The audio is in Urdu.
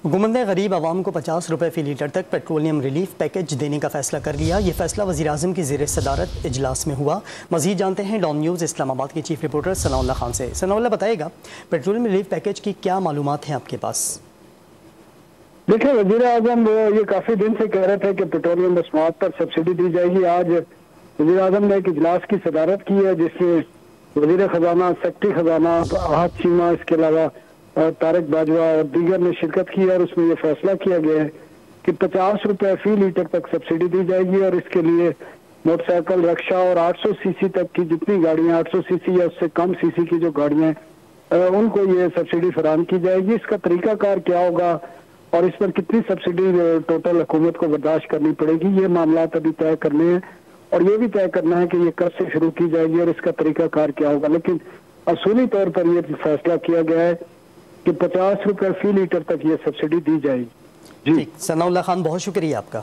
حکومت نے غریب عوام کو 50 روپے فی لیٹر تک پیٹرولیم ریلیف پیکج دینے کا فیصلہ کر لیا۔ یہ فیصلہ وزیر اعظم کی زیر صدارت اجلاس میں ہوا۔ مزید جانتے ہیں ڈان نیوز اسلام آباد کے چیف رپورٹر ثناء اللہ خان سے۔ ثناء اللہ، بتائے گا پیٹرولیم ریلیف پیکج کی کیا معلومات ہیں آپ کے پاس؟ دیکھیں، وزیر اعظم یہ کافی دن سے کہہ رہے تھے کہ پیٹرولیم مصنوعات پر سبسڈی دی جائے گی۔ آج وزیر اعظم نے ایک اجلاس کی صدارت کی ہے جس میں وزیر خزانہ، سیکرٹری خزانہ احد چیمہ، اس کے علاوہ طارق باجوہ اور دیگر نے شرکت کی، اور اس میں یہ فیصلہ کیا گیا ہے کہ 50 روپے فی لیٹر تک سبسڈی دی جائے گی، اور اس کے لیے موٹر سائیکل، رکشہ اور 800 سی سی تک کی جتنی گاڑیاں، 800 سی سی یا اس سے کم سی سی کی جو گاڑیاں ہیں ان کو یہ سبسڈی فراہم کی جائے گی۔ اس کا طریقہ کار کیا ہوگا اور اس پر کتنی سبسڈی ٹوٹل حکومت کو برداشت کرنی پڑے گی، یہ معاملات ابھی طے کرنے ہیں، اور یہ بھی طے کرنا ہے کہ یہ کب سے شروع کی جائے گی اور اس کا طریقہ کار کیا ہوگا۔ لیکن اصولی طور پر یہ فیصلہ کیا گیا ہے کہ 50 روپے فی لیٹر تک یہ سبسڈی دی جائے گی۔ ثناء اللہ خان، بہت شکریہ آپ کا۔